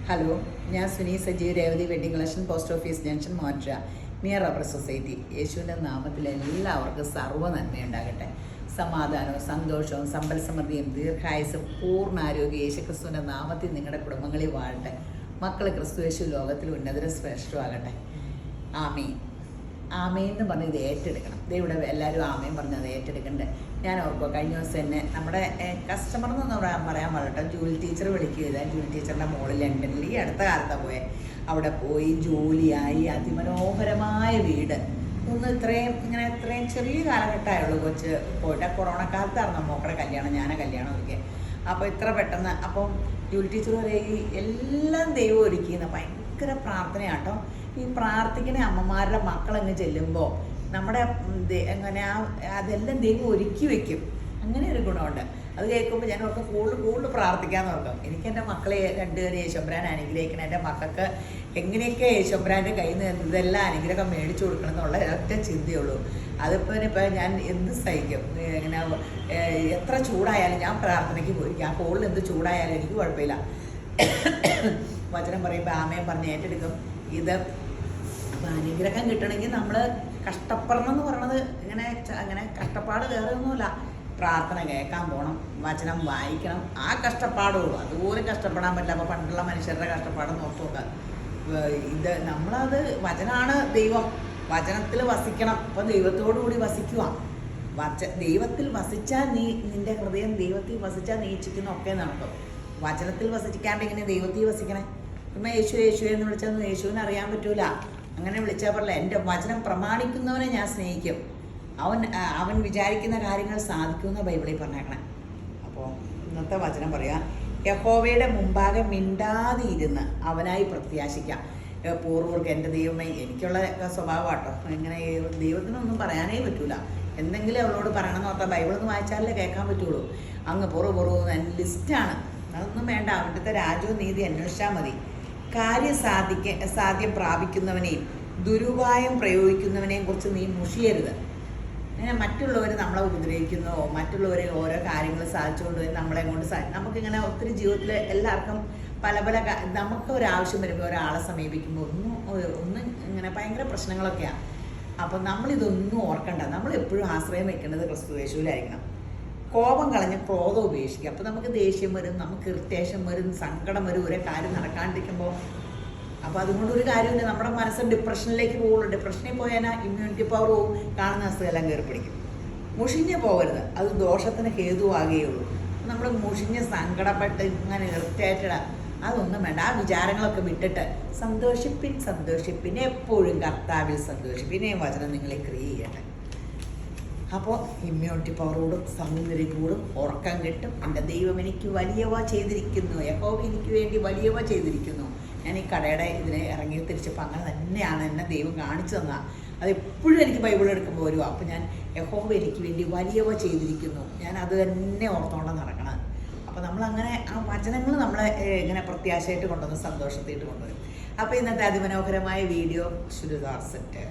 Hello, ഞാൻ Suni Sajeev Revathi wedding collection, post office junction, Montra, near rubber society. യേശുവിൻ്റെ നാമത്തിൽ എല്ലാവർക്കും സർവ്വ നന്മയുണ്ടാകട്ടെ. സമാധാനവും സന്തോഷവും സമ്പൽ സമൃദ്ധിയും ദീർഘായുസും പൂർണ്ണാരോഗ്യം യേശുക്രിസ്തുവിൻ്റെ നാമത്തിൽ നിങ്ങളുടെ കുടുംബങ്ങളിൽ വാഴട്ടെ. മക്കൾ ക്രിസ്തു യേശു ലോകത്തിൽ ഉന്നതര ശ്രേഷ്ഠമാകട്ടെ. ആമീൻ ആമേൻ എന്ന് പറഞ്ഞ് ഇത് ഏറ്റെടുക്കണം. ഇവിടെ എല്ലാവരും ആമേൻ പറഞ്ഞ് അത് ഏറ്റെടുക്കണ്ടേ. ഞാൻ ഓർക്കുക, കഴിഞ്ഞ ദിവസം തന്നെ നമ്മുടെ കസ്റ്റമർ എന്ന് പറയാൻ പാടട്ടോ, ജൂലി ടീച്ചർ വിളിക്കുക. ജൂലി ടീച്ചറിൻ്റെ മോള് ലണ്ടനിൽ ഈ അടുത്ത കാലത്താണ് പോയെ. അവിടെ പോയി ജോലിയായി അതിമനോഹരമായ വീട്. ഒന്ന് ഇത്രയും ചെറിയ കാലഘട്ടമായുള്ളൂ കൊച്ച് പോയിട്ട്. കൊറോണ കാലത്തായിരുന്നു മോക്കടെ കല്യാണം, കല്യാണം ഒരുക്കെ. അപ്പോൾ ഇത്ര പെട്ടെന്ന് അപ്പം ജൂലി ടീച്ചർ പറയും എല്ലാം ദൈവം ഒരുക്കിയെന്ന്. ഭയങ്കര പ്രാർത്ഥനയാട്ടോ. ഈ പ്രാർത്ഥിക്കുന്ന അമ്മമാരുടെ മക്കളങ്ങ് ചെല്ലുമ്പോൾ നമ്മുടെ എങ്ങനെ അതെല്ലാം ദൈവം ഒരുക്കി വെക്കും. അങ്ങനെ ഒരു ഗുണമുണ്ട്. അത് കേൾക്കുമ്പോൾ ഞാൻ ഓർക്കും കൂടുതൽ പ്രാർത്ഥിക്കാമെന്ന് ഓർക്കും. എനിക്ക് എൻ്റെ മക്കളെ രണ്ടുപേരും യേശുബ്രാൻ അനുഗ്രഹിക്കണം. എൻ്റെ മക്കൾക്ക് എങ്ങനെയൊക്കെ യേശുബ്രാൻ്റെ കയ്യിൽ നിന്ന് ഇതെല്ലാം അനുഗ്രഹം മേടിച്ചു കൊടുക്കണം എന്നുള്ള ഒറ്റ ചിന്തയുള്ളൂ. അതിപ്പോൾ ഞാൻ എന്ത് സഹിക്കും. ഇങ്ങനെ എത്ര ചൂടായാലും ഞാൻ പ്രാർത്ഥനയ്ക്ക് പോയി. ഞാൻ കൂടുതൽ എന്ത് ചൂടായാലും എനിക്ക് കുഴപ്പമില്ല. വചനം പറയുമ്പോൾ ആമേൻ പറഞ്ഞ് ഏറ്റെടുക്കും. ഇത് അനുഗ്രഹം കിട്ടണമെങ്കിൽ നമ്മൾ കഷ്ടപ്പെടണം എന്ന് പറയണത് അങ്ങനെ കഷ്ടപ്പാട് വേറെ ഒന്നുമില്ല. പ്രാർത്ഥന കേൾക്കാൻ പോകണം, വചനം വായിക്കണം, ആ കഷ്ടപ്പാടുള്ളൂ. അതുപോലെ കഷ്ടപ്പെടാൻ പറ്റില്ല. അപ്പോൾ പണ്ടുള്ള മനുഷ്യരുടെ കഷ്ടപ്പാട് നോക്കി നോക്കാം. ഇത് നമ്മളത് വചനമാണ് ദൈവം. വചനത്തിൽ വസിക്കണം. അപ്പോൾ ദൈവത്തോടു കൂടി വസിക്കുക. ദൈവത്തിൽ വസിച്ചാൽ നിൻ്റെ ഹൃദയം ദൈവത്തിൽ വസിച്ചാൽ നീ ഇച്ഛിക്കുന്നൊക്കെ നടക്കും. വചനത്തിൽ വസിക്കാണ്ട് ഇങ്ങനെ ദൈവത്തിൽ വസിക്കണേ. ഇപ്പം യേശു എന്ന് വിളിച്ചൊന്നും യേശുവിനെ അറിയാൻ പറ്റൂല. അങ്ങനെ വിളിച്ചാൽ പറയില്ല. എൻ്റെ വചനം പ്രമാണിക്കുന്നവനെ ഞാൻ സ്നേഹിക്കും. അവൻ വിചാരിക്കുന്ന കാര്യങ്ങൾ സാധിക്കുമെന്ന് ബൈബിളിൽ പറഞ്ഞേക്കണേ. അപ്പോൾ ഇന്നത്തെ വചനം പറയാം, യഹോവയുടെ മുമ്പാകെ മിണ്ടാതെ ഇരുന്ന് അവനായി പ്രത്യാശിക്കാം. പൂർവ്വർക്ക് എൻ്റെ ദൈവമേ, എനിക്കുള്ള സ്വഭാവമാട്ടോ. ഇങ്ങനെ ദൈവത്തിനൊന്നും പറയാനേ പറ്റൂല. എന്തെങ്കിലും അവളോട് പറയണമെന്ന് ഓർത്താൽ ബൈബിളൊന്നും വായിച്ചാലേ കേൾക്കാൻ പറ്റുള്ളൂ. അങ്ങ് പുറവ് ലിസ്റ്റാണ്. അതൊന്നും വേണ്ട. അവിടുത്തെ രാജ്യവും നീതി അന്വേഷിച്ചാൽ മതി. സാധ്യം പ്രാപിക്കുന്നവനെയും ദുരുപായം പ്രയോഗിക്കുന്നവനെയും കുറിച്ച് നീ മുഷിയരുത്. അങ്ങനെ മറ്റുള്ളവർ നമ്മളെ ഉപദ്രവിക്കുന്നോ മറ്റുള്ളവരെ ഓരോ കാര്യങ്ങൾ സാധിച്ചുകൊണ്ട് നമ്മളെ കൊണ്ട് നമുക്കിങ്ങനെ ഒത്തിരി ജീവിതത്തിൽ എല്ലാവർക്കും പല നമുക്ക് ഒരാവശ്യം വരുമ്പോൾ ഒരാളെ സമീപിക്കുമ്പോൾ ഒന്നും ഇങ്ങനെ ഭയങ്കര പ്രശ്നങ്ങളൊക്കെയാണ്. അപ്പം നമ്മളിതൊന്നും ഓർക്കണ്ട. നമ്മളെപ്പോഴും ആശ്രയം വെക്കേണ്ടത് ക്രിസ്തു യേശുവിലായിരിക്കണം. കോപം കളഞ്ഞ് ക്രോധം ഉപേക്ഷിക്കുക. അപ്പോൾ നമുക്ക് ദേഷ്യം വരും, നമുക്ക് ഇറിറ്റേഷൻ വരും, സങ്കടം വരും, ഒരേ കാര്യം നടക്കാണ്ടിരിക്കുമ്പോൾ. അപ്പോൾ അതുകൊണ്ടൊരു കാര്യമില്ല. നമ്മുടെ മനസ്സ് ഡിപ്രഷനിലേക്ക് പോകുള്ളൂ. ഡിപ്രഷനിൽ പോയാൽ ഇമ്മ്യൂണിറ്റി പവർ പോവും, കാണുന്ന അസുഖമെല്ലാം കയറി പിടിക്കും. മുഷിഞ്ഞ് പോകരുത്. അത് ദോഷത്തിന് ഹേതുവാകുകയുള്ളൂ. നമ്മൾ മുഷിഞ്ഞ് സങ്കടപ്പെട്ട് ഇങ്ങനെ ഇറിറ്റേറ്റഡ് അതൊന്നും വേണ്ട. ആ വിചാരങ്ങളൊക്കെ വിട്ടിട്ട് സന്തോഷിപ്പിൻ, എപ്പോഴും കർത്താവിൽ സന്തോഷിപ്പിൻ. വചനം നിങ്ങളെ ക്രിയ ചെയ്യട്ടെ. അപ്പോൾ ഇമ്മ്യൂണിറ്റി പവറോടും സൗന്ദര്യം കൂടും, ഉറക്കം കിട്ടും. എൻ്റെ ദൈവം എനിക്ക് വലിയവ ചെയ്തിരിക്കുന്നു, യഹോവ എനിക്ക് വേണ്ടി വലിയവ ചെയ്തിരിക്കുന്നു. ഞാൻ ഈ കടയുടെ ഇതിനെ ഇറങ്ങി തിരിച്ചപ്പോൾ അങ്ങനെ തന്നെയാണ് എന്നെ ദൈവം കാണിച്ചു തന്നാൽ. അതെപ്പോഴും എനിക്ക് ബൈബിൾ എടുക്കുമ്പോൾ വരുമോ. അപ്പോൾ ഞാൻ യഹോവ എനിക്ക് വേണ്ടി വലിയവ ചെയ്തിരിക്കുന്നു, ഞാൻ അത് തന്നെ ഓർത്തോണ്ട് നടക്കണം. അപ്പോൾ നമ്മളങ്ങനെ ആ വചനങ്ങൾ നമ്മളെ ഇങ്ങനെ പ്രത്യാശയായിട്ട് കൊണ്ടുവന്ന് സന്തോഷത്തായിട്ട് കൊണ്ടുവരും. അപ്പോൾ ഇന്നത്തെ അതിമനോഹരമായ വീഡിയോ ചുരിദാർ സെറ്റ്.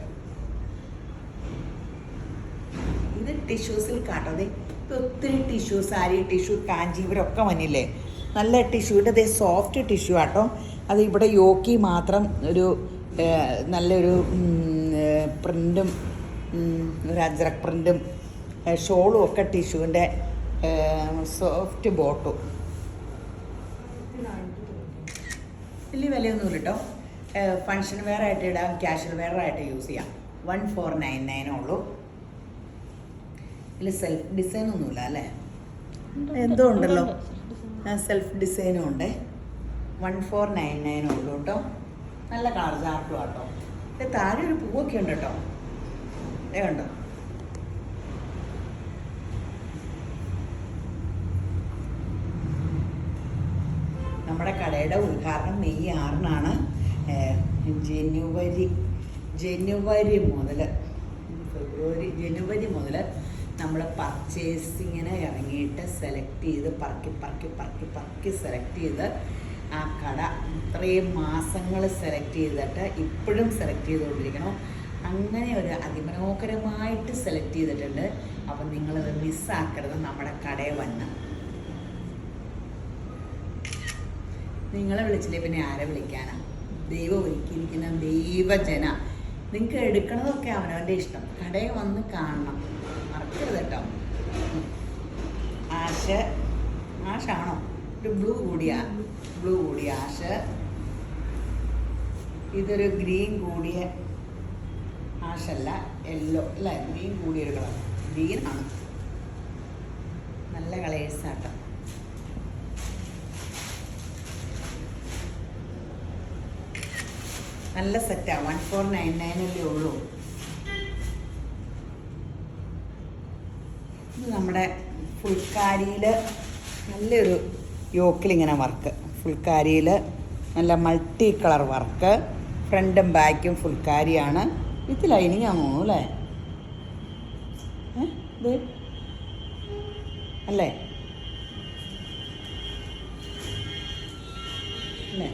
ഇത് ടിഷ്യൂസിൽ കാട്ടത്. ഇപ്പോൾ ഒത്തിരി ടിഷ്യൂ, സാരി ടിഷ്യൂ, കാഞ്ചീപുരമൊക്കെ വന്നില്ലേ. നല്ല ടിഷ്യൂയുടെ സോഫ്റ്റ് ടിഷ്യൂ ആട്ടോ. അത് ഇവിടെ യോക്കി മാത്രം ഒരു നല്ലൊരു പ്രിൻറ്റും ഒരു അജ്രക് പ്രിൻറ്റും ഷോളും ഒക്കെ ടിഷ്യൂവിൻ്റെ സോഫ്റ്റ് ബോട്ടും. വലിയ വിലയൊന്നുമില്ല കേട്ടോ. ഫങ്ഷൻ വെയർ ആയിട്ട് ഇടാം, ക്യാഷ്വൽ വെയർ ആയിട്ട് യൂസ് ചെയ്യാം. 1499 ഉള്ളൂ. ഇതിൽ സെൽഫ് ഡിസൈനൊന്നുമില്ല അല്ലേ, എന്തോ ഉണ്ടല്ലോ. സെൽഫ് ഡിസൈനും ഉണ്ട്. 1499 ഉള്ളൂ കേട്ടോ. നല്ല കളർ ചാർട്ടും ആട്ടോ. ഇത് താഴെ ഒരു പൂവൊക്കെ ഉണ്ട് കേട്ടോ. കണ്ടോ. നമ്മുടെ കടയുടെ ഉദ്ഘാടനം മെയ് 6-നാണ്. ജനുവരി മുതൽ നമ്മൾ പർച്ചേസിങ്ങിന് ഇറങ്ങിയിട്ട് സെലക്ട് ചെയ്ത് പറക്കി സെലക്ട് ചെയ്ത് ആ കട ഇത്രയും മാസങ്ങൾ സെലക്ട് ചെയ്തിട്ട് ഇപ്പോഴും സെലക്ട് ചെയ്തുകൊണ്ടിരിക്കണം. അങ്ങനെ ഒരു അതിമനോഹരമായിട്ട് സെലക്ട് ചെയ്തിട്ടുണ്ട്. അപ്പം നിങ്ങളത് മിസ്സാക്കരുത്. നമ്മുടെ കടയിൽ വന്ന് നിങ്ങളെ വിളിച്ചില്ലേ പിന്നെ ആരെ വിളിക്കാനാ? ദൈവം ഒരുക്കിയിരിക്കുന്ന ദൈവജന. നിങ്ങൾക്ക് എടുക്കണതൊക്കെ അവനവൻ്റെ ഇഷ്ടം. കടയിൽ വന്ന് കാണണം, മറക്കരുത് കേട്ടോ. ആഷാണോ? ഒരു ബ്ലൂ കൂടിയ ആഷ്. ഇതൊരു ഗ്രീൻ കൂടിയ ആഷല്ല, യെല്ലോ അല്ല, ഗ്രീൻ കൂടിയൊരു കളർ. ഗ്രീനാണ്. നല്ല കളേഴ്സാട്ടോ. നല്ല സെറ്റാണ്. 1499 ഉള്ളൂ. ഇത് നമ്മുടെ ഫുൾക്കാരിയിൽ നല്ലൊരു യോക്കിലിങ്ങനെ വർക്ക്. ഫുൾക്കാരിയിൽ നല്ല മൾട്ടി കളർ വർക്ക്. ഫ്രണ്ടും ബാക്കും ഫുൾക്കാരിയാണ്. വിത്ത് ലൈനിങ് ആണോ അല്ലേ? ഇത് അല്ലേ? അല്ലേ?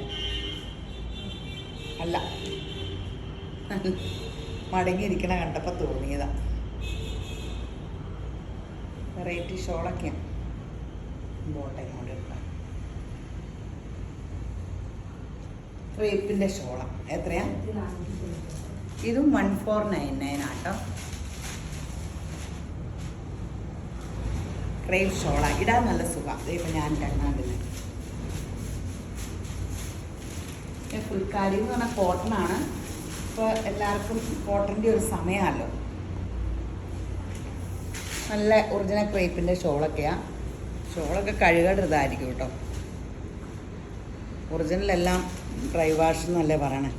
അല്ല, മടങ്ങിയിരിക്കണ കണ്ടപ്പോൾ തോന്നിയതാ. വെറൈറ്റി ഷോളൊക്കെയാണ്. ബോട്ടെ ഇങ്ങോട്ട് എടുക്കാം. ക്രേപ്പിൻ്റെ ഷോള എത്രയാ? ഇതും 1499 ആട്ടോ. ക്രേപ്പ് ഷോള ഇടാൻ നല്ല സുഖം. ഇപ്പം ഞാൻ കണ്ണാണ്ടില്ല. ഫുൾക്കാരി എന്ന് പറഞ്ഞാൽ കോട്ടണാണ്. ഇപ്പോൾ എല്ലാവർക്കും കോട്ടൻ്റെ ഒരു സമയമല്ലോ. നല്ല ഒറിജിനൽ ക്രേപ്പിൻ്റെ ഷോളൊക്കെയാണ്. ഷോളൊക്കെ കഴുകരുതായിരിക്കും കേട്ടോ. ഒറിജിനലെല്ലാം ഡ്രൈ വാഷ് എന്നല്ലേ പറയണേ.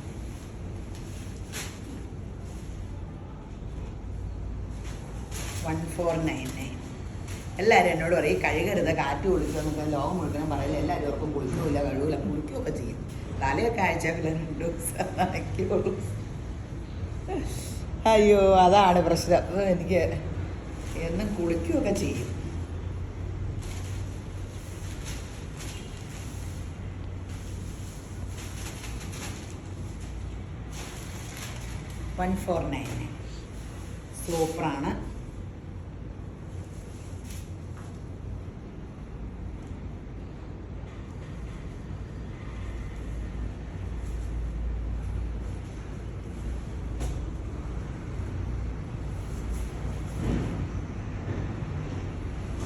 $1499. എല്ലാവരും എന്നോട് പറയും കഴുകരുത്, കാറ്റ് കുളിക്കുക എന്നൊക്കെ. ലോകം മുഴുവൻ പറയില്ല. എല്ലാവരും ഓർക്കും കുളിക്കില്ല, കഴുകില്ല, കുളിക്കുകയൊക്കെ ചെയ്യും. തലയൊക്കെ ആഴ്ചക്കില്ല, 2 ദിവസം നനയ്ക്കുള്ളൂ. അയ്യോ, അതാണ് പ്രശ്നം. എനിക്ക് എന്നും കുളിക്കുകയൊക്കെ ചെയ്യും. $149 സൂപ്പറാണ്.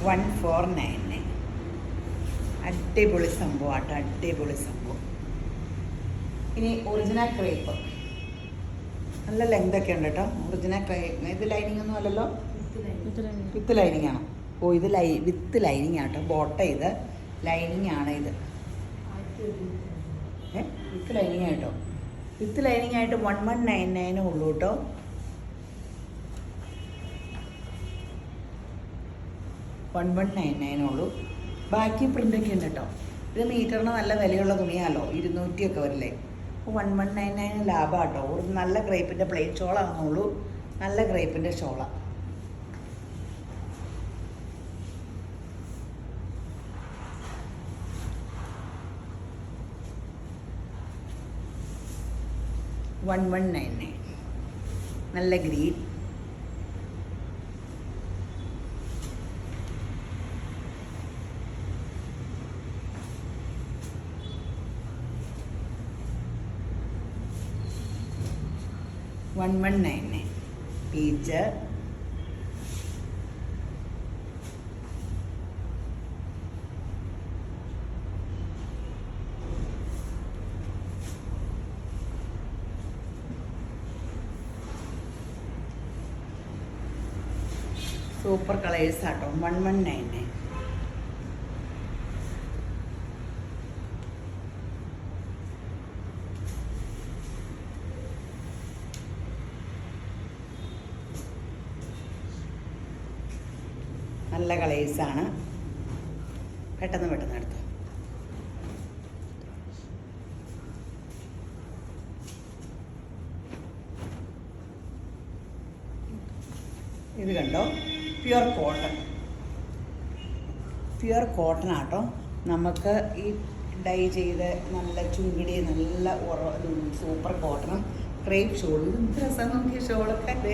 $149. അടിപൊളി സംഭവമാട്ടോ, അടിപൊളി സംഭവം. ഇനി ഒറിജിനൽ ക്രേപ്പ് നല്ല ലെങ്തൊക്കെ ഉണ്ട് കേട്ടോ. Original crepe. ഇത് ലൈനിങ് ഒന്നും അല്ലല്ലോ, വിത്ത് ലൈനിങ് ആണോ? ഓ, ഇത് വിത്ത് ലൈനിങ് ആട്ടോ. ബോട്ട ഇത് ലൈനിങ് ആണ്. ഇത് വിത്ത് ലൈനിങ് ആയിട്ടോ. വിത്ത് ലൈനിങ് ആയിട്ട് 1199 ഉള്ളൂ കേട്ടോ. $1199 ഉള്ളൂ. ബാക്കി പ്രിൻ്റൊക്കെ ഉണ്ട് കേട്ടോ. ഇത് മീറ്ററിന് നല്ല വിലയുള്ള തുണിയാണല്ലോ, 200 ഒക്കെ വരില്ലേ. അപ്പോൾ 1199 ലാഭം കേട്ടോ. ഒരു നല്ല ഗ്രേപ്പിൻ്റെ പ്ലെയിൻ ഷോളാണെന്നുള്ളൂ. നല്ല ഗ്രേപ്പിൻ്റെ ഷോള. $1199 നല്ല ഗ്രീൻ. $1199 പീച്ച്. സൂപ്പർ കളേഴ്സ് ആട്ടോ. 1199. നല്ല കളേഴ്സാണ്. പെട്ടെന്ന് എടുത്തോ. ഇത് കണ്ടോ, പ്യുർ കോട്ടൺ ആട്ടോ. നമുക്ക് ഈ ഡൈ ചെയ്ത് നല്ല ചുങ്കിടി, നല്ല സൂപ്പർ കോട്ടണും ക്രേപ്പ് ഷോളും. ഇത് രസം നോക്കിയ ഷോളൊക്കെ. അത്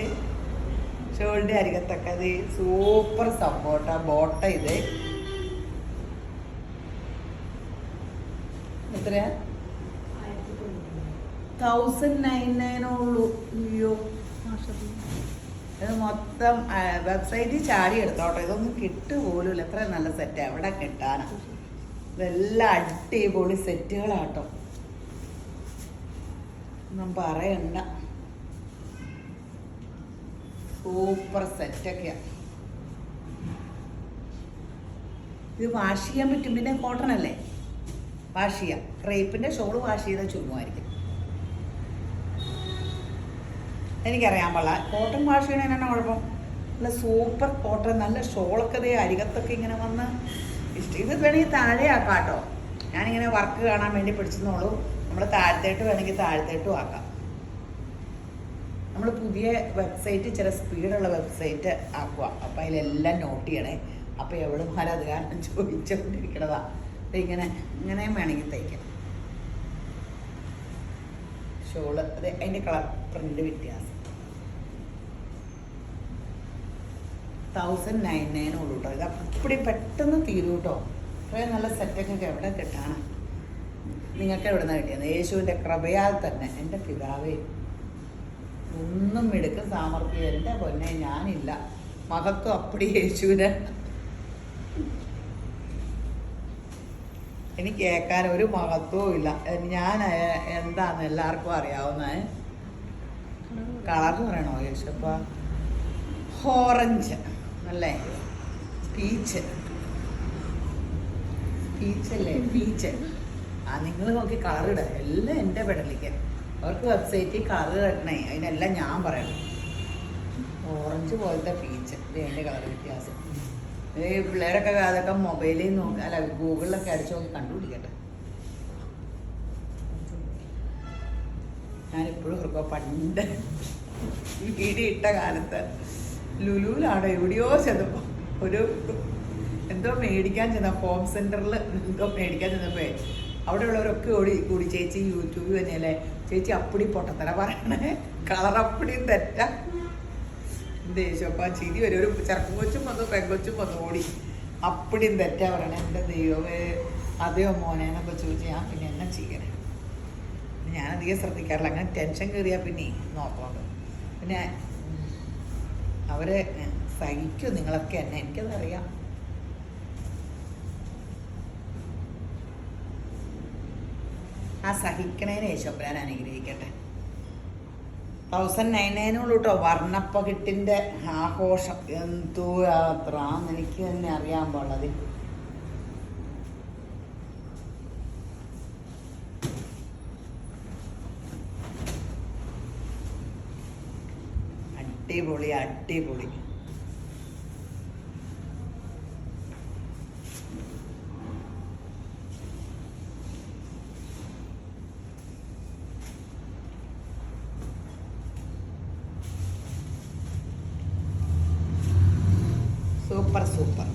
ഷോളിൻ്റെ അരികത്തൊക്കെ അത് സൂപ്പർ സപ്പോർട്ടാ. ബോട്ട ഇത് എത്രയാ? 1099 ഉള്ളൂ. അയ്യോ, ഇത് മൊത്തം വെബ്സൈറ്റിൽ ചാടി എടുത്തോട്ടോ. ഇതൊന്നും കിട്ടുപോലും. എത്ര നല്ല സെറ്റ് എവിടെ കിട്ടാനാ? ഇതെല്ലാം അടിപൊളി സെറ്റുകളാട്ടോ, ഒന്നും പറയണ്ട. സൂപ്പർ സെറ്റൊക്കെയാ. ഇത് വാഷ് ചെയ്യാൻ പറ്റും. പിന്നെ കോട്ടൺ അല്ലേ, വാഷ് ചെയ്യാം. ക്രേപ്പിൻ്റെ ഷോള് വാഷ് ചെയ്താൽ ചുരുങ്ങുമായിരിക്കും. എനിക്കറിയാൻ പാടില്ല, കോട്ടൺ വാഷ് ചെയ്യണതിനാണ് കുഴപ്പം. നല്ല സൂപ്പർ കോട്ടൺ, നല്ല ഷോളൊക്കെ ദേ അരികത്തൊക്കെ ഇങ്ങനെ വന്ന് ഇഷ്ടം. ഇത് വേണമെങ്കിൽ താഴെ ആക്കാം കേട്ടോ. ഞാനിങ്ങനെ വർക്ക് കാണാൻ വേണ്ടി പിടിച്ചെന്നുള്ളൂ. നമ്മൾ താഴത്തേട്ട് വേണമെങ്കിൽ താഴത്തേട്ടും ആക്കാം. നമ്മൾ പുതിയ വെബ്സൈറ്റ്, ചില സ്പീഡുള്ള വെബ്സൈറ്റ് ആക്കുക. അപ്പം അതിലെല്ലാം നോട്ട് ചെയ്യണേ. അപ്പോൾ എവിടെ മാറി അത് കാരണം ചോദിച്ചുകൊണ്ടിരിക്കണതാ. ഇങ്ങനെ ഇങ്ങനെയും വേണമെങ്കിൽ തയ്ക്കാം. ഷോള് അത് അതിൻ്റെ കളർ പ്രിൻ്റ് വ്യത്യാസം. 1099 ഉള്ളൂ കേട്ടോ. ഇത് അപ്പടി പെട്ടെന്ന് തീരും കേട്ടോ. അത്രയും നല്ല സെറ്റൊക്കെ എവിടെ കിട്ടാണ്? നിങ്ങൾക്ക് എവിടെ നിന്ന് കിട്ടിയത്? യേശുവിൻ്റെ കൃപയാൽ തന്നെ. എൻ്റെ പിതാവേ, ഒന്നും എടുക്കും സാമർഥ്യം എൻ്റെ പൊന്നെ ഞാനില്ല. മഹത്വം അപ്പടി യേശുവിന്. എനിക്ക് കേൾക്കാൻ ഒരു മഹത്വവും ഇല്ല. ഞാൻ എന്താന്ന് എല്ലാവർക്കും അറിയാവുന്ന കളർ പറയണോ യേശുപ്പ? ഓറഞ്ച് അല്ലേ? പീച്ച് പീച്ചല്ലേ? പീച്ച്. നിങ്ങൾ നോക്കി കളർ ഇടുക. എല്ലാം എൻ്റെ പെടലിക്ക്. അവർക്ക് വെബ്സൈറ്റിൽ കളർ ഇടണേ, അതിനെല്ലാം ഞാൻ പറയണം. ഓറഞ്ച് പോലത്തെ പീച്ച്. ഇത് എൻ്റെ കളർ വ്യത്യാസം. ഈ പിള്ളേരൊക്കെ അതൊക്കെ മൊബൈലിൽ നോക്കി, അല്ല ഗൂഗിളിലൊക്കെ അടിച്ചു നോക്കി കണ്ടുപിടിക്കട്ടെ. ഞാനിപ്പോഴും ഓർക്കുക, പണ്ട് വീഡിയോ ഇട്ട കാലത്ത് ലുലുവിലാണ് എവിടെയോ ചെന്നപ്പോൾ ഒരു എന്തോ മേടിക്കാൻ ചെന്ന, ഹോം സെൻറ്ററിൽ എന്തോ മേടിക്കാൻ ചെന്നപ്പോൾ അവിടെ ഉള്ളവരൊക്കെ കൂടി ചേച്ചി യൂട്യൂബിൽ തന്നെയല്ലേ ചേച്ചി അപ്പടി പൊട്ടത്തര പറയണേ, കളർ അപ്പടിയും തെറ്റാ. ദേശപ്പം ചിരി വരും. ഒരു ചെറുപ്പം കൊച്ചും വന്നു, പെങ്കൊച്ചും വന്നു ഓടി. അപ്പടിയും തെറ്റാ പറയണേ. എൻ്റെ ദൈവമേ, അതെയോ മോനെ എന്നൊക്കെ ചോദിച്ചു. ഞാൻ പിന്നെ എന്നെ ചെയ്യണേ, ഞാനധികം ശ്രദ്ധിക്കാറില്ല. അങ്ങനെ ടെൻഷൻ കയറിയാൽ പിന്നെ നോക്കണം. പിന്നെ അവരെ സഹിക്കും നിങ്ങളൊക്കെ എന്നെ, എനിക്കതറിയാം. ആ സഹിക്കണേനെ യേശോപ്പൻ അനുഗ്രഹിക്കട്ടെ. 1099 ഉള്ളൂ കേട്ടോ. വർണ്ണപ്പകിട്ടിൻ്റെ ആഘോഷം. എന്തോ യാത്ര എനിക്ക് തന്നെ അറിയാൻ പാടില്ല. അടിപൊളി അടിപൊളി. Super super.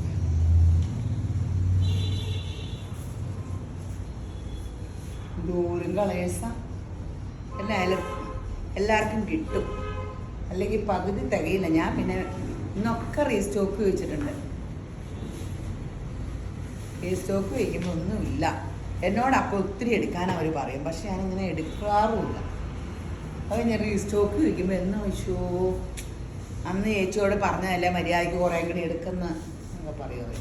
ദൂരം കളേഴ്സ എല്ലാവർക്കും കിട്ടും. അല്ലെങ്കിൽ പകുതി തികയില്ല. ഞാൻ പിന്നെ ഇന്നൊക്കെ റീസ്റ്റോക്ക് വെച്ചിട്ടുണ്ട്. റീസ്റ്റോക്ക് വയ്ക്കുമ്പോൾ ഒന്നുമില്ല. എന്നോടപ്പോൾ ഒത്തിരി എടുക്കാൻ അവർ പറയും, പക്ഷെ ഞാനിങ്ങനെ എടുക്കാറുമില്ല. അത് ഞാൻ റീസ്റ്റോക്ക് വയ്ക്കുമ്പോൾ എന്നോ വിഷോ അന്ന് ചേച്ചിയോട് പറഞ്ഞതല്ലേ മര്യാദയ്ക്ക് കുറേ കൂടി എടുക്കുന്ന എന്നൊക്കെ പറയുമോ.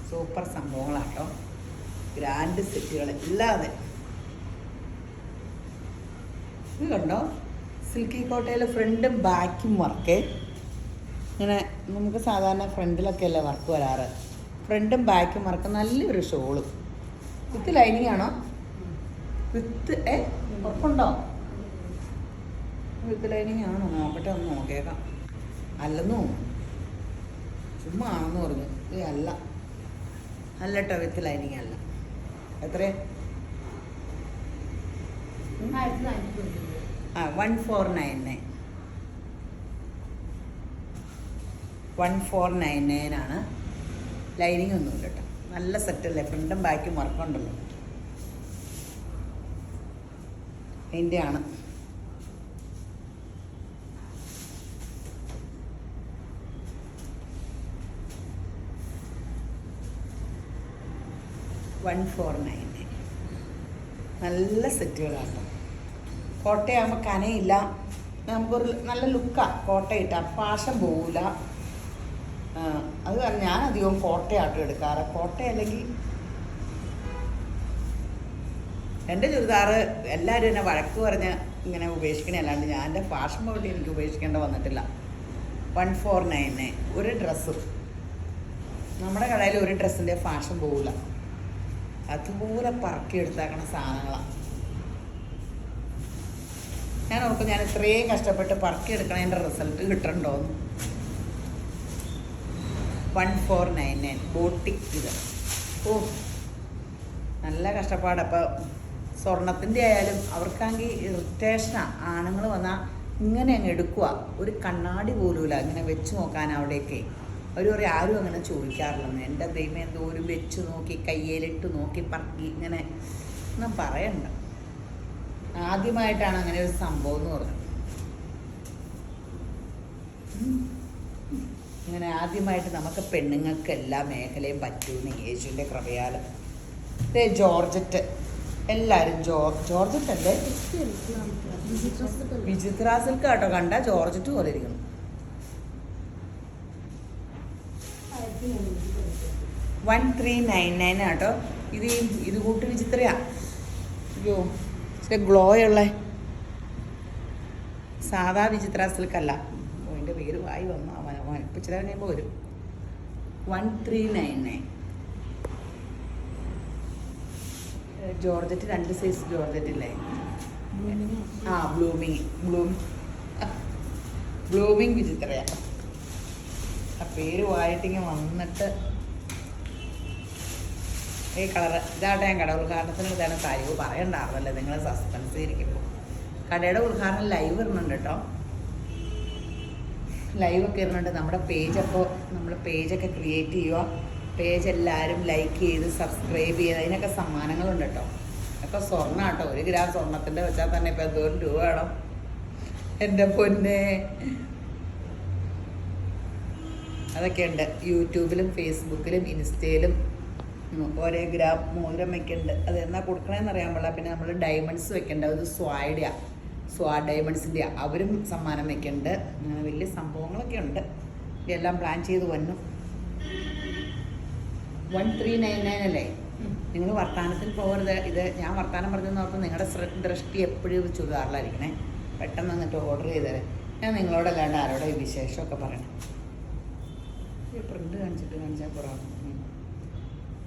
സൂപ്പർ സംഭവങ്ങളാട്ടോ. ഗ്രാൻഡ് സെറ്റുകൾ ഇല്ലാതെ. ഇത് കണ്ടോ, സിൽക്കി കോട്ടയിൽ ഫ്രണ്ടും ബാക്കും വർക്ക്. ഇങ്ങനെ നമുക്ക് സാധാരണ ഫ്രണ്ടിലൊക്കെ അല്ലേ വർക്ക് വരാറ്. ഫ്രണ്ടും ബാക്കും വർക്ക്. നല്ലൊരു ഷോള്. വിത്ത് ലൈനിങ് ആണോ? വിത്ത് ഉറപ്പുണ്ടോ? വിത്ത് ലൈനിങ് ആണോ? നോക്കട്ടെ, ഒന്ന് നോക്കിയേക്കാം. അല്ലെന്നോ ചുമ്മാ ആണെന്ന് പറഞ്ഞു. അല്ല അല്ല കേട്ടോ, വിത്ത് ലൈനിങ് അല്ല. എത്ര? 1499. 1499 ആണ്. ലൈനിങ് ഒന്നുമില്ല കേട്ടോ. നല്ല സെറ്റല്ലേ? ഫ്രണ്ടും ബാക്കും വർക്കുണ്ടല്ലോ. അതിൻ്റെ ആണ്. 149. നല്ല സെറ്റുകളാണ്. കോട്ടയാകുമ്പോൾ കനയില്ല, നമുക്കൊരു നല്ല ലുക്കാണ്. കോട്ടയിട്ട പാഷം പോവില്ല. അത് കാരണം ഞാനധികവും കോട്ടയാട്ടോ എടുക്കാറ്. കോട്ട അല്ലെങ്കിൽ എൻ്റെ ചുരിദാറ് എല്ലാവരും എന്നെ വഴക്ക് പറഞ്ഞ് ഇങ്ങനെ ഉപേക്ഷിക്കണേ, അല്ലാണ്ട് ഞാൻ എൻ്റെ ഫാഷൻ പോയിട്ട് എനിക്ക് ഉപേക്ഷിക്കേണ്ട വന്നിട്ടില്ല. 149 ഒരു ഡ്രസ്സും. നമ്മുടെ കടയിൽ ഒരു ഡ്രസ്സിൻ്റെ ഫാഷൻ പോവില്ല. അതുപോലെ പറക്കി എടുത്താക്കണ സാധനങ്ങളാണ്. ഞാൻ ഓർക്കും ഞാൻ ഇത്രയും കഷ്ടപ്പെട്ട് പറക്കി എടുക്കണതിൻ്റെ റിസൾട്ട് കിട്ടണ്ടോന്ന്. 149 ബോട്ടിക്. ഇത് നല്ല കഷ്ടപ്പാട്. അപ്പോൾ സ്വർണത്തിൻ്റെ ആയാലും അവർക്കാണെങ്കിൽ ഇറിറ്റേഷനാണ്. ആണുങ്ങൾ വന്നാൽ ഇങ്ങനെ അങ്ങ് എടുക്കുക, ഒരു കണ്ണാടി പോലുമില്ല ഇങ്ങനെ വെച്ച് നോക്കാൻ. അവിടെയൊക്കെ അവർ പറയും ആരും അങ്ങനെ ചോദിക്കാറില്ലെന്ന്. എൻ്റെ ദൈവം എന്തോ ഒരു വെച്ച് നോക്കി കയ്യിലിട്ട് നോക്കി പറക്കി ഇങ്ങനെ ഒന്നും പറയണ്ട. ആദ്യമായിട്ടാണ് അങ്ങനെ ഒരു സംഭവം എന്ന് പറഞ്ഞത്. അങ്ങനെ ആദ്യമായിട്ട് നമുക്ക് പെണ്ണുങ്ങൾക്ക് എല്ലാ മേഖലയും പറ്റുമെന്ന് യേശുവിൻ്റെ കൃപയാൽ. ഇതേ ജോർജറ്റ്. എല്ലാവരും ജോർജറ്റ് അല്ലേ, വിചിത്ര സിൽക്ക് കേട്ടോ. കണ്ട ജോർജറ്റ് പോലെ ഇരിക്കണം. 1399 കേട്ടോ. ഇത് കൂട്ടി വിചിത്രയാ. അയ്യോ ഇച്ചിരി ഗ്ലോയുള്ള സാധാ വിചിത്ര സിൽക്കല്ല. എൻ്റെ പേര് വായി വന്നു. ഇപ്പം ഇച്ചിരി കഴിയുമ്പോൾ വരും. 1399 ജോർജറ്റ്. 2 സൈസ് ജോർജറ്റ് ഇല്ലേ? ബ്ലൂമിങ് വിചിത്രയാ. ആ പേര് വായിട്ടിങ്ങനെ വന്നിട്ട് ഈ കളറ് ഇതാട്ടെ. ഞാൻ കട ഉദ്ഘാടനത്തിന് ഇതാണ് കാര്യവും പറയണ്ടായിരുന്നല്ലേ, നിങ്ങൾ സസ്പെൻസ് ഇരിക്കുമ്പോൾ. കടയുടെ ഉദ്ഘാടനം ലൈവ് ഇടുന്നുണ്ട് കേട്ടോ. ലൈവൊക്കെ ഇടുന്നുണ്ട്. നമ്മുടെ പേജ്, അപ്പോൾ നമ്മൾ പേജൊക്കെ ക്രിയേറ്റ് ചെയ്യുക. പേജ് എല്ലാവരും ലൈക്ക് ചെയ്ത് സബ്സ്ക്രൈബ് ചെയ്ത് അതിനൊക്കെ സമ്മാനങ്ങളുണ്ട് കേട്ടോ. ഒക്കെ സ്വർണ്ണം കേട്ടോ. 1 ഗ്രാം സ്വർണ്ണത്തിൻ്റെ വെച്ചാൽ തന്നെ ഇപ്പം എന്തോരം രൂപ വേണം എൻ്റെ പൊന്നെ. അതൊക്കെയുണ്ട്. യൂട്യൂബിലും ഫേസ്ബുക്കിലും ഇൻസ്റ്റയിലും 1 ഗ്രാം മോതിരം വെക്കുന്നുണ്ട്. അത് എന്നാ കൊടുക്കണമെന്ന് അറിയാൻ പാടില്ല. പിന്നെ നമ്മൾ ഡയമണ്ട്സ് വെക്കേണ്ട, അത് സ്വാ ഡയമണ്ട്സിൻ്റെ അവരും സമ്മാനം വെക്കുന്നുണ്ട്. അങ്ങനെ വലിയ സംഭവങ്ങളൊക്കെ ഉണ്ട്. ഇതെല്ലാം പ്ലാൻ ചെയ്ത് വന്നു. 1399 അല്ലേ? നിങ്ങൾ വർത്തമാനത്തിൽ പോകരുത്. ഇത് ഞാൻ വർത്തമാനം പറഞ്ഞെന്ന് ഓർത്ത് നിങ്ങളുടെ ദൃഷ്ടി എപ്പോഴും ചുരിദാറിലായിരിക്കണേ. പെട്ടെന്ന് എന്നിട്ട് ഓർഡർ ചെയ്തേരെ. ഞാൻ നിങ്ങളോടല്ലാണ്ട് ആരോടെ ഈ വിശേഷമൊക്കെ പറയണം. ഈ പ്രിൻ്റ് കാണിച്ചാൽ കുറവാണ്.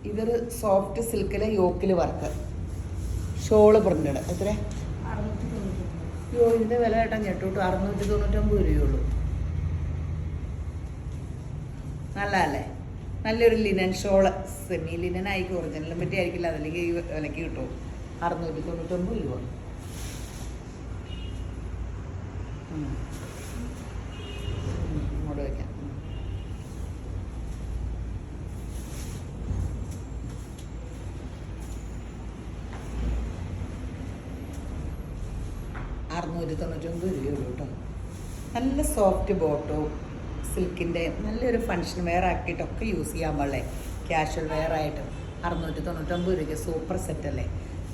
ഇതൊരു സോഫ്റ്റ് സിൽക്കിലെ യോക്കിൽ വർക്ക്, ഷോള് പ്രിൻ്റഡ്. എത്ര? 690. അയ്യോ ഇതിൻ്റെ വില കേട്ടാൽ ഞെട്ടോട്ട്. 699 രൂപയുള്ളൂ. നല്ലതല്ലേ? നല്ലൊരു ലിനൻ ഷോള്. സെമി ലിനൻ ആയിരിക്കും, ഒറിജിനലിനെ പറ്റി ആയിരിക്കില്ല. അതല്ലെങ്കിൽ ഈ വിലയ്ക്ക് കിട്ടും. 699 രൂപ. ഇങ്ങോട്ട് വയ്ക്കാം. $699 കേട്ടോ. നല്ല സോഫ്റ്റ് ബോട്ടോ സിൽക്കിൻ്റെ നല്ലൊരു ഫങ്ഷൻ വെയർ ആക്കിയിട്ടൊക്കെ യൂസ് ചെയ്യാൻ പാടില്ലേ, ക്യാഷ്വൽ വെയർ ആയിട്ട്. 699 രൂപയ്ക്ക് സൂപ്പർ സെറ്റല്ലേ.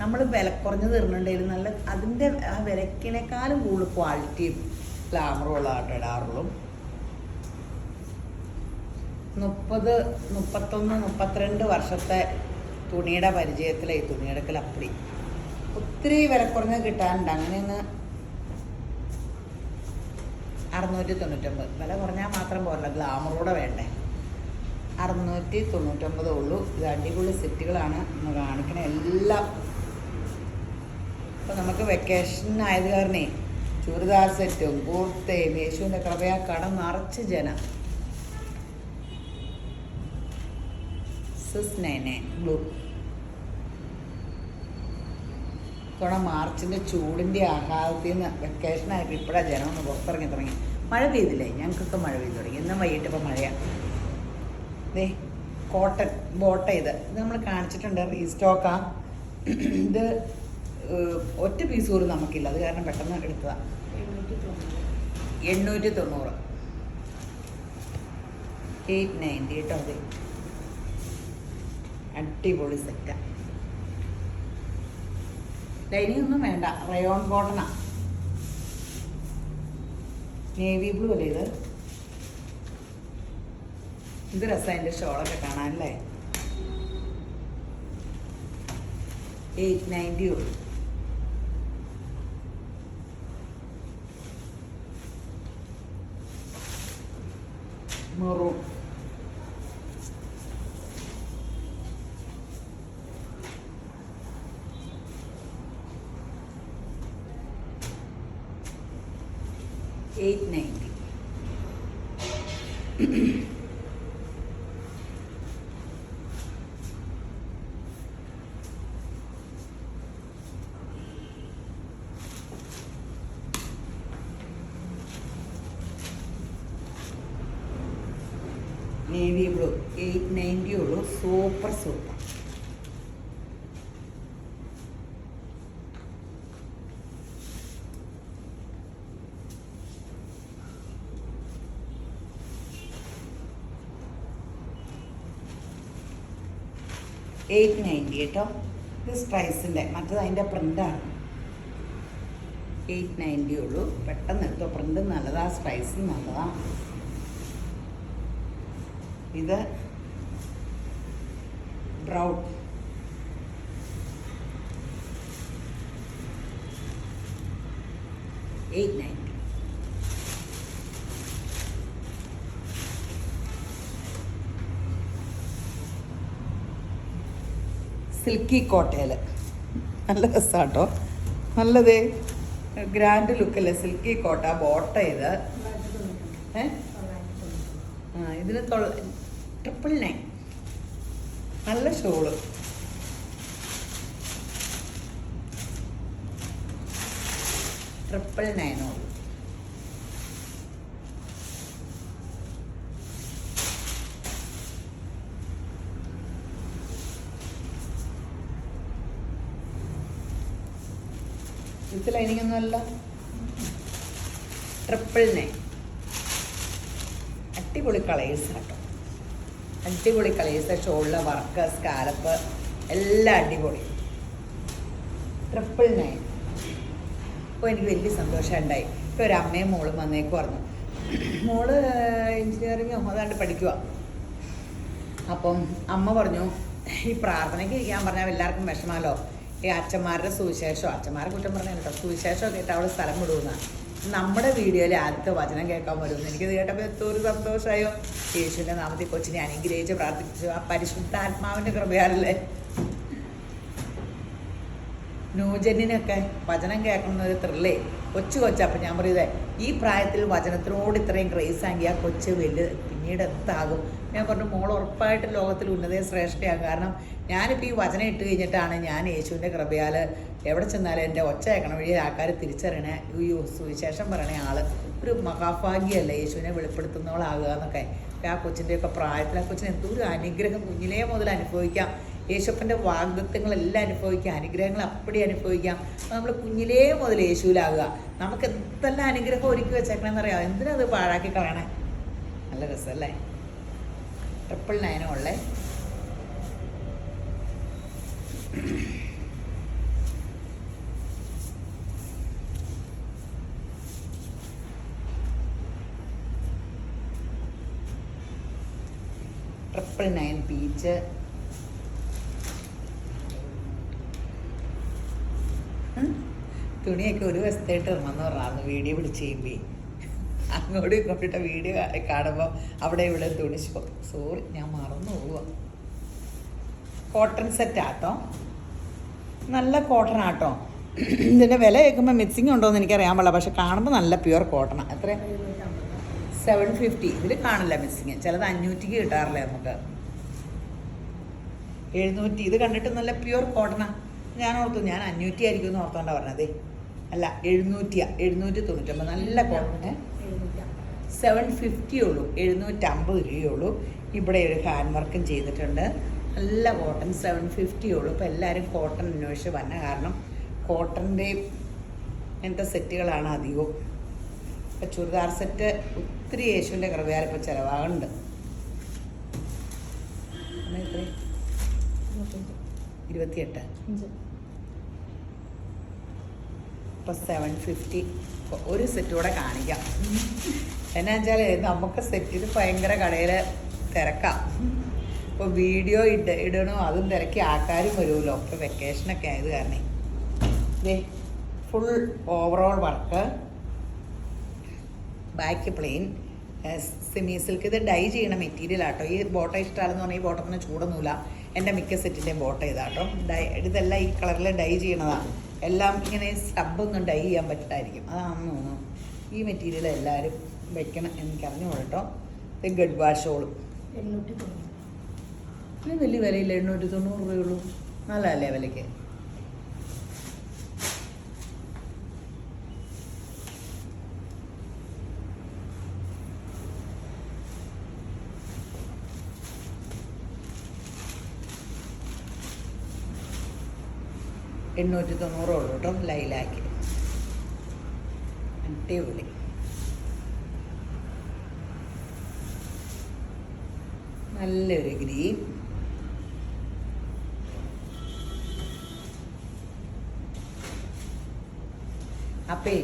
നമ്മൾ വില കുറഞ്ഞ് തരുന്നുണ്ടെങ്കിലും നല്ല അതിൻ്റെ ആ വിലക്കിനേക്കാളും കൂടുതൽ ക്വാളിറ്റിയും ഗ്ലാമറും ഉള്ളതായിട്ട് ഇടാറുള്ളൂ. 30, 31, 32 വർഷത്തെ തുണിയുടെ പരിചയത്തിലെ ഈ തുണിയെടുക്കൽ അപ്പടി ഒത്തിരി വില കുറഞ്ഞ് കിട്ടാനുണ്ട്. അങ്ങനെയൊന്ന് 699 വില കുറഞ്ഞാൽ മാത്രം പോരല്ല, ഗ്ലാമറൂടെ വേണ്ടേ. 699 ഉള്ളൂ. ഇത് അടിപൊളി സെറ്റുകളാണ് ഇന്ന് കാണിക്കണ എല്ലാം. അപ്പോൾ നമുക്ക് വെക്കേഷൻ ആയത് കാരണേ ചുരിദാർ സെറ്റും കുർത്തയും യേശുവിൻ്റെ കൃപയാ കട നിറച്ച് ജനം. 699 ബ്ലൂ. ഇത്തവണ മാർച്ചിൻ്റെ ചൂടിൻ്റെ ആഹ്ലാദത്തിൽ നിന്ന് വെക്കേഷനായിട്ട് ഇപ്പോഴാണ് ജനം ഒന്ന് പുറത്തിറങ്ങി തുടങ്ങി. മഴ പെയ്തില്ലേ? ഞങ്ങൾക്കൊക്കെ മഴ പെയ്തു തുടങ്ങി. ഇന്നും വൈകിട്ട് ഇപ്പോൾ മഴയാണ്. ദേ കോട്ടൺ ബോട്ട. ഇത് നമ്മൾ കാണിച്ചിട്ടുണ്ട്, റീസ്റ്റോക്കാണ്. ഇത് ഒറ്റ പീസ് പോലും നമുക്കില്ല, അത് കാരണം പെട്ടെന്ന് എടുത്തതാണ്. 890. 890 കേട്ടോ. അതെ അടിപൊളി സെറ്റാ. ലൈനിങ് ഒന്നും വേണ്ട, റയോൺ കോട്ടണാ. നേവി ബ്ലൂ അല്ലേ ഇത്? ഇത് രസം എൻ്റെ ഷോളൊക്കെ കാണാനല്ലേ. 890 ഉള്ളൂ. മെറൂൺ. $890. നേവി ബ്ലൂ 890 ഉള്ളൂ. Super super. $890 കേട്ടോ. ഇത് സ്ട്രൈസിൻ്റെ, മറ്റത് അതിൻ്റെ പ്രിൻ്റാണ്. 890 ഉള്ളൂ. പെട്ടെന്ന് എടുത്തോ, പ്രിൻ്റ് നല്ലതാ, സ്ട്രൈസും നല്ലതാ. ഇത് ബ്രൗൺ. $890. സിൽക്കി കോട്ടയിൽ നല്ല രസമാട്ടോ, നല്ലതേ ഗ്രാൻഡ് ലുക്കല്ലേ. സിൽക്കി കോട്ട ബോട്ട ഇത്. ഇതിന് 999. നല്ല ഷോള്. $999 ഉള്ളൂ. ഇത് ലൈനിങ് ഒന്നുമല്ല. 999. അടിപൊളി കളേഴ്സ് കേട്ടോ, അടിപൊളി കളേഴ്സ്. ഷോളിലെ വർക്ക്, സ്കാലപ്പ് എല്ലാം അടിപൊളി. 999. അപ്പോൾ എനിക്ക് വലിയ സന്തോഷം ഉണ്ടായി. ഇപ്പോൾ ഒരു അമ്മയും മോളും വന്നേക്ക് പറഞ്ഞു. മോള് എഞ്ചിനീയറിങ്ങോ അതാണ്ട് പഠിക്കുക. അപ്പം അമ്മ പറഞ്ഞു, ഈ പ്രാർത്ഥനയ്ക്ക് ഇരിക്കാൻ പറഞ്ഞാൽ എല്ലാവർക്കും വിഷമമല്ലോ. ഈ അച്ഛന്മാരുടെ സുവിശേഷം, അച്ഛന്മാരെ കുറ്റം പറഞ്ഞാൽ കേട്ടോ, സുവിശേഷമൊക്കെ കേട്ട് അവൾ സ്ഥലം വിടുന്ന നമ്മുടെ വീഡിയോയിൽ ആദ്യത്തെ വചനം കേൾക്കാൻ വരുമെന്ന് എനിക്കത് കേട്ടപ്പോൾ എത്ര സന്തോഷമായോ. യേശുവിൻ്റെ നാമത്തിൽ കൊച്ചിനെ അനുഗ്രഹിച്ച് പ്രാർത്ഥിച്ചു. ആ പരിശുദ്ധാത്മാവിൻ്റെ കൃപയാലല്ലേ. ന്യൂജനിനൊക്കെ വചനം കേൾക്കുന്ന ഒരു ത്രില്ലേ. കൊച്ചപ്പം ഞാൻ പറയുന്നത് ഈ പ്രായത്തിൽ വചനത്തിനോട് ഇത്രയും ക്രേസ് ആണെങ്കിൽ ആ കൊച്ച് വലിയ പിന്നീട് എന്താകും. ഞാൻ പറഞ്ഞു, മോൾ ഉറപ്പായിട്ട് ലോകത്തിൽ ഉന്നതയും ശ്രേഷ്ഠയാകും. കാരണം ഞാനിപ്പോൾ ഈ വചനം ഇട്ട് കഴിഞ്ഞിട്ടാണ് ഞാൻ യേശുവിൻ്റെ കൃപയാൽ എവിടെ ചെന്നാലും എൻ്റെ ഒച്ച കേൾക്കണ വഴി ആൾക്കാർ തിരിച്ചറിയണേ, അയ്യോ സുവിശേഷം പറയണേ ആള് ഒരു മഹാഭാഗ്യമല്ലേ യേശുവിനെ വെളിപ്പെടുത്തുന്നവളാകുക എന്നൊക്കെ. ആ കൊച്ചിൻ്റെയൊക്കെ പ്രായത്തിൽ ആ കൊച്ചിന് എന്തൊരു അനുഗ്രഹം കുഞ്ഞിലേ മുതൽ അനുഭവിക്കാം. യേശുപ്പൻ്റെ വാഗ്ദത്തങ്ങളെല്ലാം അനുഭവിക്കാം, അനുഗ്രഹങ്ങൾ അപ്പടി അനുഭവിക്കാം. നമ്മൾ കുഞ്ഞിലേ മുതൽ യേശുവിലാകുക. നമുക്ക് എന്തെല്ലാം അനുഗ്രഹം ഒരുക്കി വെച്ചേക്കണമെന്നറിയാം. എന്തിനത് പാഴാക്കി കളയണേ. നല്ല രസമല്ലേ. 999 ഉള്ളേ. $999 പീച്ച്. തുണിയൊക്കെ ഒരു വശത്തായിട്ട് ഇറങ്ങുമെന്ന് പറഞ്ഞായിരുന്നു വീഡിയോ പിടിച്ച് ചെയ്യുമ്പോൾ. അങ്ങോട്ടും ഇങ്ങോട്ടിട്ട വീഡിയോ കാണുമ്പോൾ അവിടെ ഇവിടെ തുണി. സോറി, ഞാൻ മറന്നു പോവുക. കോട്ടൺ സെറ്റാട്ടോ, നല്ല കോട്ടൺ ആട്ടോ. ഇതിൻ്റെ വില കേൾക്കുമ്പോൾ മിക്സിങ് ഉണ്ടോ എന്ന് എനിക്കറിയാൻ പാടില്ല, പക്ഷെ കാണുമ്പോൾ നല്ല പ്യുവർ കോട്ടണാണ്. എത്ര? 750. ഇതിൽ കാണില്ല മിക്സിങ്. ചിലത് 500 കിട്ടാറില്ലേ നമുക്ക്. 700. ഇത് കണ്ടിട്ട് നല്ല പ്യുവർ കോട്ടണാണ്. ഞാൻ ഓർത്തു ഞാൻ 500 ആയിരിക്കും എന്ന് ഓർത്തോണ്ടാണ് പറഞ്ഞതേ. അല്ല, 700. 799. നല്ല കോട്ടൺ. 750 ഉള്ളൂ. 750 രൂപയുള്ളൂ. ഇവിടെ ഒരു ഹാൻഡ് വർക്കും ചെയ്തിട്ടുണ്ട്. നല്ല കോട്ടൺ. 750 ഉള്ളൂ. ഇപ്പോൾ എല്ലാവരും കോട്ടൺ അന്വേഷിച്ച് വന്ന കാരണം കോട്ടൻ്റെ ഇങ്ങനത്തെ സെറ്റുകളാണ് അധികവും. ഇപ്പം ചുരിദാർ സെറ്റ് ഒത്തിരി യേശുവിൻ്റെ കൃപയാൽ ഇപ്പോൾ ചിലവാകുന്നുണ്ട്. 28 ഇപ്പോൾ 750. ഒരു സെറ്റ് കൂടെ കാണിക്കാം. എന്നാ വെച്ചാൽ നമുക്ക് സെറ്റ് ഇത് ഭയങ്കര കടയിൽ തിരക്കാം. ഇപ്പോൾ വീഡിയോ ഇടണോ അതും തിരക്കി ആൾക്കാരും വരുമല്ലോ. ഇപ്പോൾ വെക്കേഷനൊക്കെ ആയത് കാരണം ഇതേ full overall work, back plain, semi silk. ഇത് ഡൈ ചെയ്യണ മെറ്റീരിയൽ ആട്ടോ. ഈ ബോട്ട ഇഷ്ടമാണെന്ന് പറഞ്ഞാൽ ഈ ബോട്ടത്തിന് ചൂടൊന്നുമില്ല. എൻ്റെ മിക്ക സെറ്റിൻ്റെയും ബോട്ട ഇതാട്ടോ. ഇതെല്ലാം ഈ കളറിൽ ഡൈ ചെയ്യണതാണ്. എല്ലാം ഇങ്ങനെ സ്റ്റബൊന്നും ഡൈ ചെയ്യാൻ പറ്റായിരിക്കും. അതാണെന്ന് തോന്നുന്നു. ഈ മെറ്റീരിയൽ എല്ലാവരും വെക്കണം. എനിക്കറിഞ്ഞു കേട്ടോ. ഇത് ഗഡ്വാൾ ഷോളും 890. ഇത് വലിയ വിലയില്ല, 890 രൂപയുള്ളൂ. നല്ലതല്ലേ വിലയ്ക്ക്? $890 ഉള്ളൂ കേട്ടോ. ലൈലാക്ക് അടിപൊളി. നല്ലൊരു ഗ്രീൻ. അപ്പേ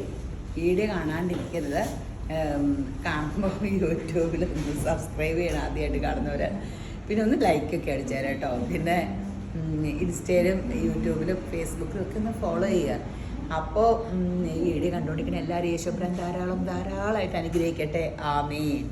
വീഡിയോ കാണാണ്ടിരിക്കരുത്. കാണുമ്പോൾ യൂട്യൂബിൽ ഒന്ന് സബ്സ്ക്രൈബ് ചെയ്യണം ആദ്യമായിട്ട് കാണുന്നവർ. പിന്നെ ഒന്ന് ലൈക്കൊക്കെ അടിച്ചേരാം കേട്ടോ. പിന്നെ ഇൻസ്റ്റയിലും യൂട്യൂബിലും ഫേസ്ബുക്കിലും ഒക്കെ ഒന്ന് ഫോളോ ചെയ്യുക. അപ്പോൾ ഈ വീഡിയോ കണ്ടുകൊണ്ടിരിക്കുന്ന എല്ലാവരും യേശുബ്രാൻ ധാരാളമായിട്ട് അനുഗ്രഹിക്കട്ടെ. ആമേൻ.